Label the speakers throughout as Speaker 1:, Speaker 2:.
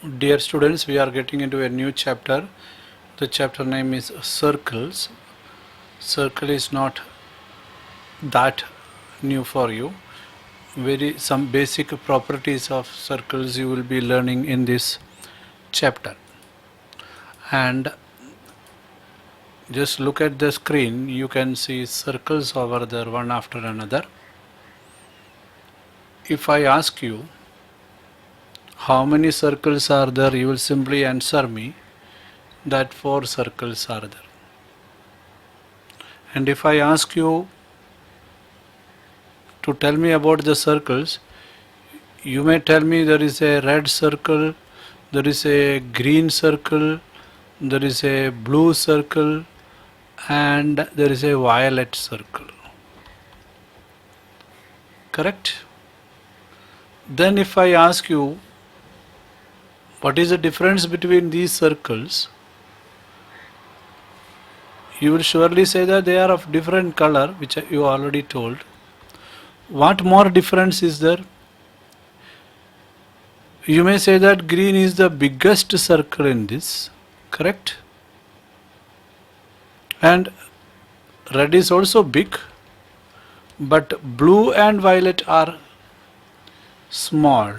Speaker 1: Dear students, we are getting into a new chapter. The chapter name is Circles. Circle is not that new for you. Some basic properties of circles you will be learning in this chapter. And just look at the screen, you can see circles over there one after another. If I ask you how many circles are there, you will simply answer me that 4 circles are there. And if I ask you to tell me about the circles, you may tell me there is a red circle, there is a green circle, there is a blue circle, and there is a violet circle. Correct? Then if I ask you what is the difference between these circles, you will surely say that they are of different color, which you already told. What more difference is there? You may say that green is the biggest circle in this, correct? And red is also big, but blue and violet are small.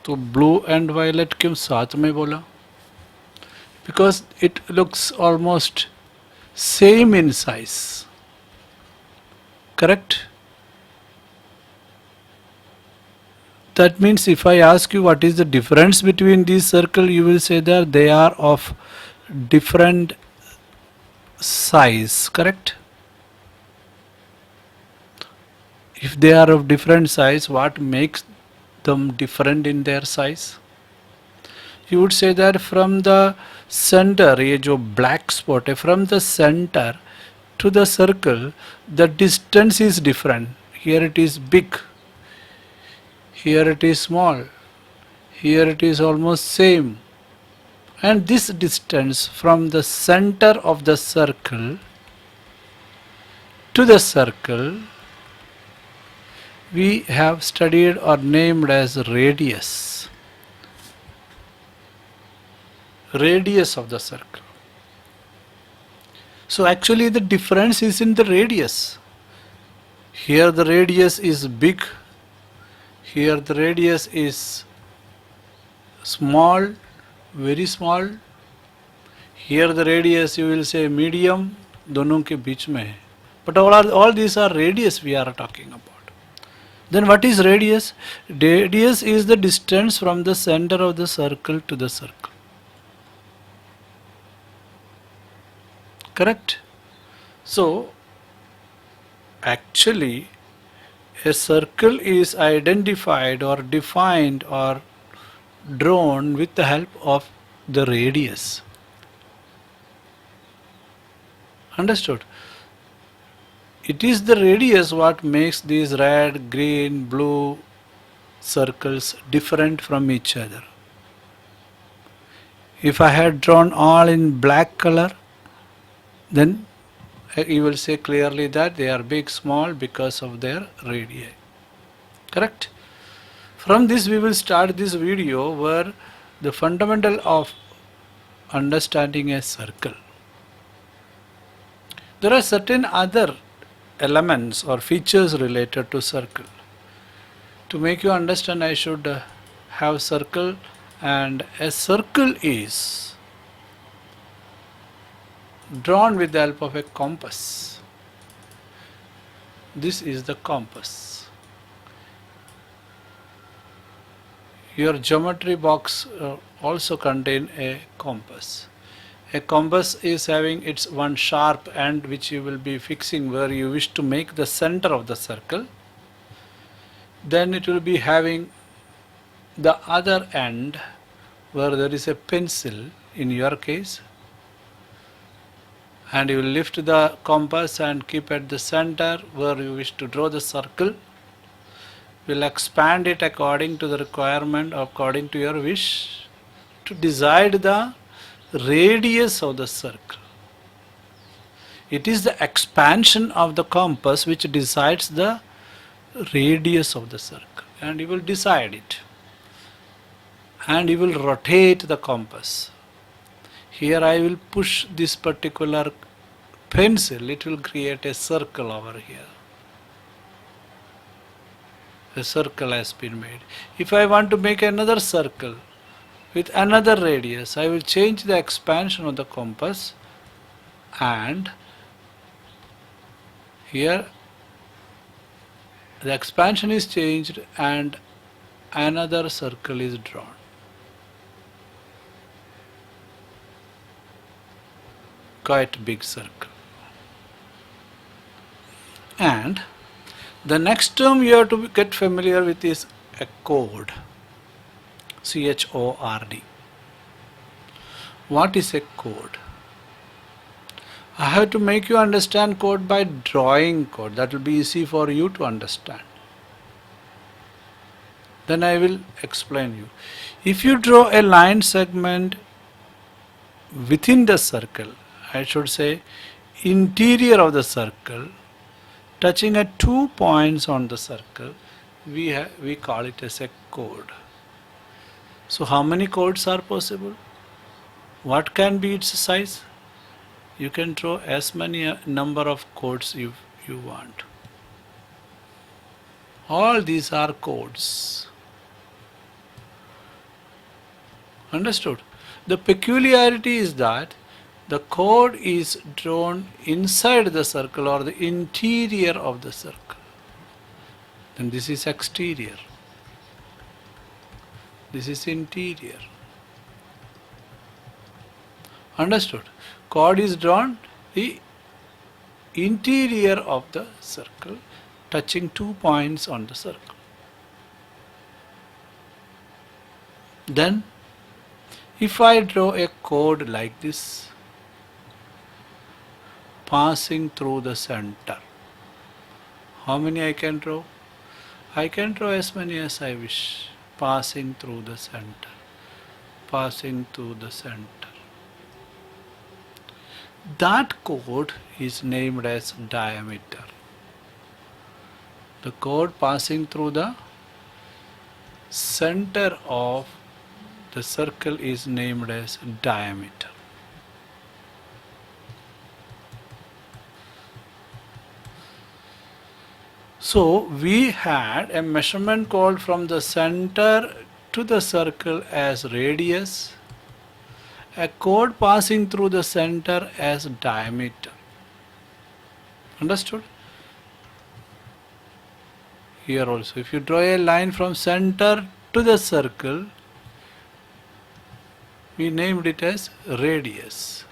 Speaker 1: तो blue and violet क्यों साथ में बोला? Because it looks almost same in size. Correct? That means if I ask you what is the difference between these circles, you will say that they are of different size. Correct? If they are of different size, what makes them different in their size? You would say that from the center, ये जो black spot है, from the center to the circle, the distance is different. Here it is big, here it is small, here it is almost same. And this distance from the center of the circle to the circle, we have studied or named as radius. Radius of the circle. So actually the difference is in the radius. Here the radius is big, here the radius is small, very small. Here the radius you will say medium, दोनों के बीच में है. But all these are radius we are talking about. Then what is radius? Radius is the distance from the center of the circle to the circle. Correct? So, actually, a circle is identified or defined or drawn with the help of the radius. Understood? It is the radius what makes these red, green, blue circles different from each other. If I had drawn all in black color, then you will say clearly that they are big, small because of their radii. Correct? From this we will start this video where the fundamental of understanding a circle. There are certain other elements or features related to circle. To make you understand, I should have circle, and a circle is drawn with the help of a compass. This is the compass. Your geometry box also contain a compass. A compass is having its one sharp end which you will be fixing where you wish to make the center of the circle. Then it will be having the other end where there is a pencil in your case, and you will lift the compass and keep at the center where you wish to draw the circle. Will expand it according to the requirement, according to your wish, to decide the radius of the circle. It is the expansion of the compass which decides the radius of the circle, and you will decide it. and you will rotate the compass. Here I will push this particular pencil, it will create a circle over here. A circle has been made. If I want to make another circle with another radius, I will change the expansion of the compass, and here the expansion is changed and another circle is drawn. Quite big circle. And the next term you have to get familiar with is a chord. C-H-O-R-D. What is a chord? I have to make you understand chord by drawing chord. That will be easy for you to understand. Then I will explain you. If you draw a line segment within the circle, I should say interior of the circle, touching at 2 points on the circle, we call it as a chord. So how many chords are possible? What can be its size? You can draw as many number of chords you want. All these are chords. Understood? The peculiarity is that the chord is drawn inside the circle or the interior of the circle. Then this is exterior. This is interior. Understood? Chord is drawn the interior of the circle, touching 2 points on the circle. Then if I draw a chord like this, passing through the center, how many I can draw? I can draw as many as I wish. Passing through the center, passing through the center. That chord is named as diameter. The chord passing through the center of the circle is named as diameter. So we had a measurement called from the center to the circle as radius, a chord passing through the center as diameter. Understood? Here also, if you draw a line from center to the circle, we named it as radius.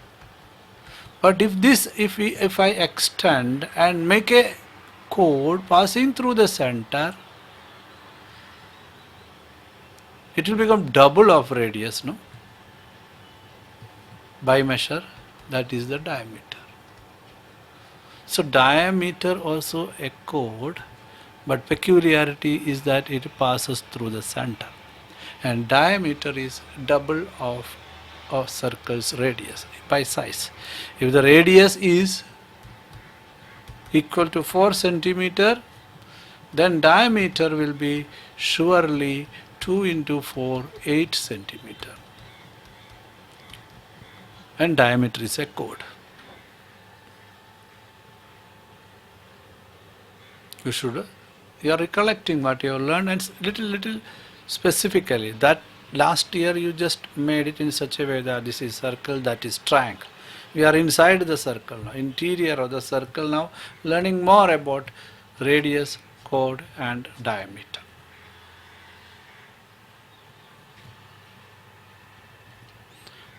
Speaker 1: But if I extend and make a chord passing through the center, it will become double of radius, no? By measure, that is the diameter. So diameter also a chord, but peculiarity is that it passes through the center, and diameter is double of circle's radius by size. If the radius is equal to 4 centimeter, then diameter will be surely 2 into 4, 8 centimeter. And diameter is a chord. You are recollecting what you have learned, and little specifically that last year you just made it in such a way that this is circle, that is triangle. We are inside the circle now, interior of the circle now, learning more about radius, chord and diameter.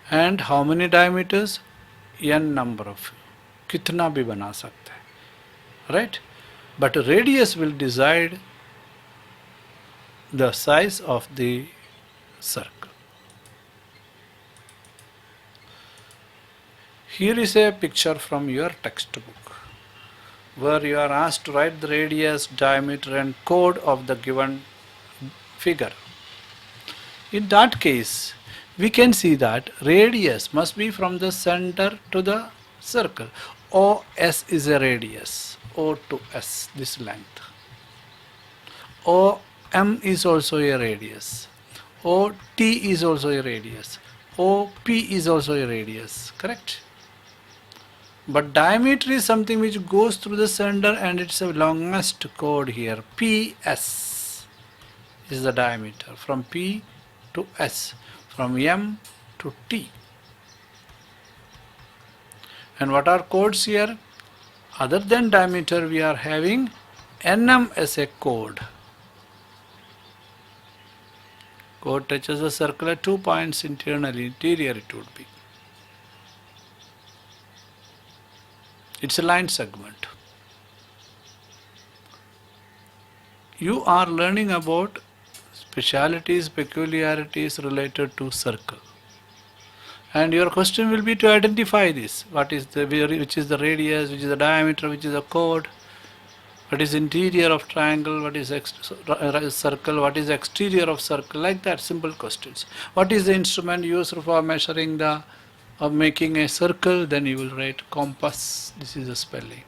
Speaker 1: And how many diameters? N number of, कितना भी बना सकते हैं, right? But radius will decide the size of the circle. Here is a picture from your textbook where you are asked to write the radius, diameter and chord of the given figure. In that case, we can see that radius must be from the center to the circle. OS is a radius, O to S, this length. OM is also a radius. OT is also a radius. OP is also a radius, correct? But diameter is something which goes through the center, and it's the longest chord here. PS is the diameter from P to S, from M to T. And what are codes here? Other than diameter, we are having NM as a code. Chord touches the circle at 2 points internally. Interior it would be. It's a line segment. You are learning about specialities, peculiarities related to circle. And your question will be to identify this. Which is the radius, which is the diameter, which is the chord, what is interior of triangle, what is circle, what is exterior of circle, like that, simple questions. What is the instrument used for measuring the, or making a circle? Then you will write compass. This is the spelling.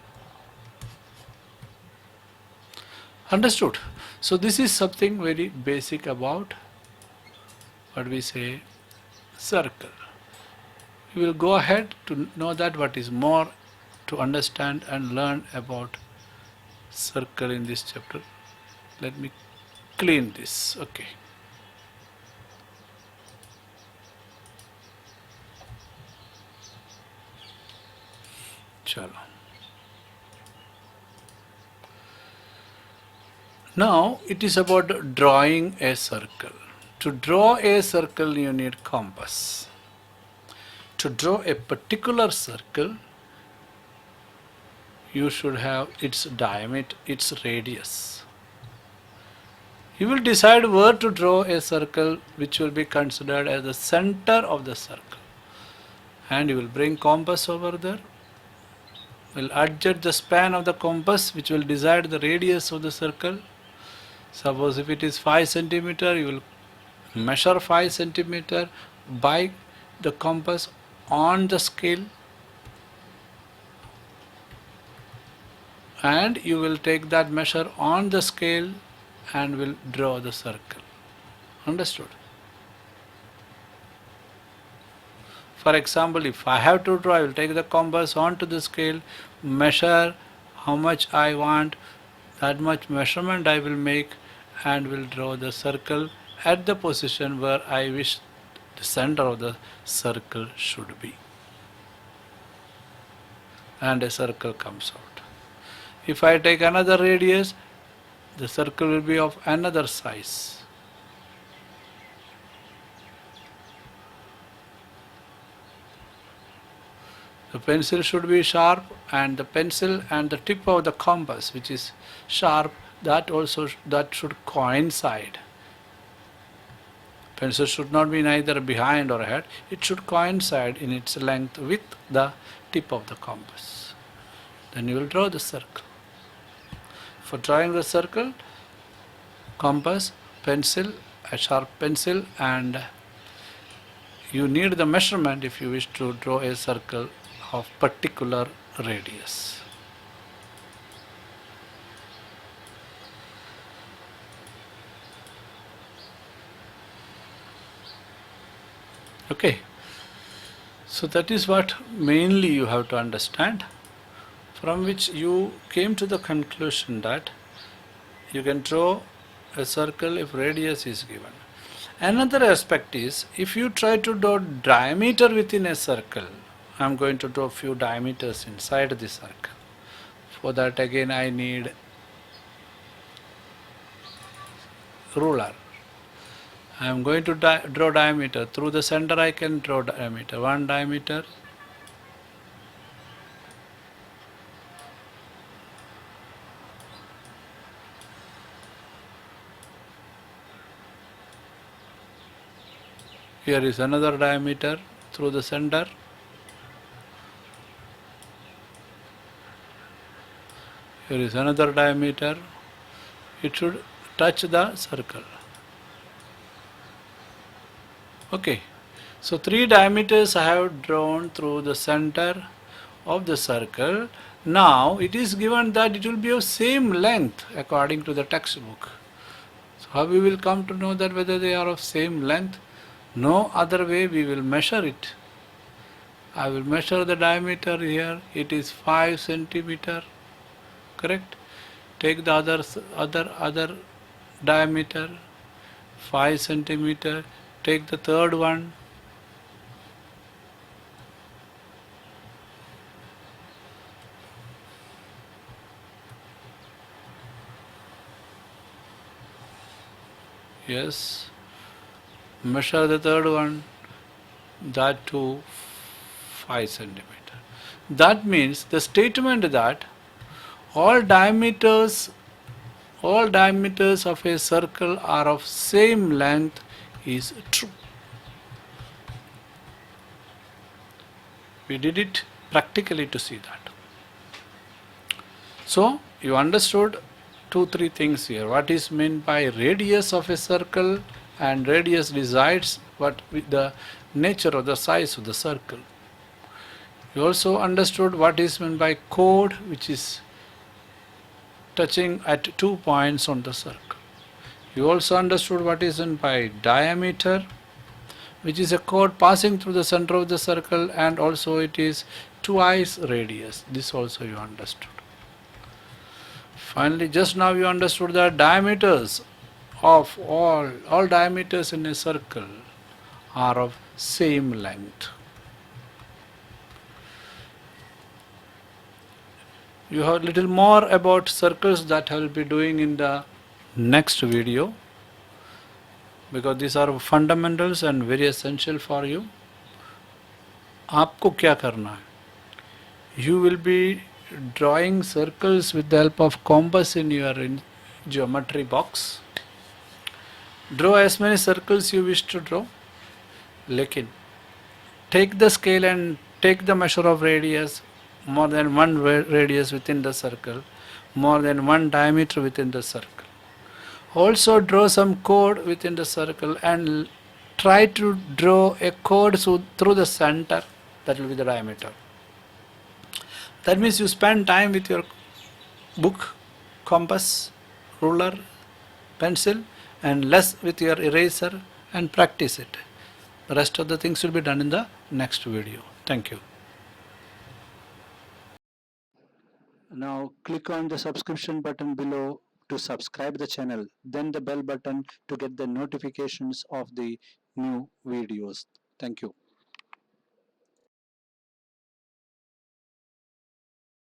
Speaker 1: Understood? So this is something very basic about what we say circle. We will go ahead to know that what is more to understand and learn about circle in this chapter. Let me clean this. Okay. Chalo. Now it is about drawing a circle. To draw a circle you need compass. To draw a particular circle you should have its diameter, its radius. You will decide where to draw a circle which will be considered as the center of the circle. And you will bring compass over there. Will adjust the span of the compass which will decide the radius of the circle. Suppose if it is 5 centimeter, you will measure 5 centimeter by the compass on the scale, and you will take that measure on the scale and will draw the circle. Understood? For example, if I have to draw, I will take the compass onto the scale, measure how much I want, that much measurement I will make, and will draw the circle at the position where I wish the center of the circle should be. And a circle comes out. If I take another radius, the circle will be of another size. The pencil should be sharp, and the pencil and the tip of the compass, which is sharp, that should coincide. Pencil should not be neither behind or ahead. It should coincide in its length with the tip of the compass. Then you will draw the circle. For drawing the circle, compass, pencil, a sharp pencil, and you need the measurement if you wish to draw a circle of particular radius. Okay, so that is what mainly you have to understand, from which you came to the conclusion that you can draw a circle if radius is given. Another aspect is, if you try to draw diameter within a circle, I am going to draw few diameters inside the circle. For that again I need ruler. I am going to draw diameter. Through the center I can draw diameter. 1 diameter. Here is another diameter through the center. Here is another diameter. It should touch the circle. Okay, so 3 diameters I have drawn through the center of the circle. Now it is given that it will be of same length according to the textbook. So How we will come to know that whether they are of same length? No other way we will measure it. I will measure the diameter here. It is 5 centimeter. Correct? Take the other diameter, 5 centimeter. Take the third one. Yes. Measure the third one. That too 5 centimeter. That means the statement that all diameters all diameters of a circle are of same length is true. We did it practically to see that. So you understood 2-3 things here. What is meant by radius of a circle, and radius decides what the nature or the size of the circle. You also understood what is meant by chord, which is touching at 2 points on the circle. You also understood what is meant by diameter, which is a chord passing through the center of the circle, and also it is twice radius. This also you understood. Finally, just now you understood that diameters of all diameters in a circle are of same length. You have a little more about circles that I will be doing in the next video, because these are fundamentals and very essential for you. आपको क्या करना है? You will be drawing circles with the help of compass in your geometry box. Draw as many circles you wish to draw. लेकिन take the scale and take the measure of radius, more than one radius within the circle, more than one diameter within the circle. Also draw some chord within the circle and try to draw a chord through the center. That will be the diameter. That means you spend time with your book, compass, ruler, pencil, and less with your eraser, and practice it. The rest of the things will be done in the next video. Thank you. Now click on the subscription button below to subscribe the channel, then the bell button to get the notifications of the new videos. Thank you.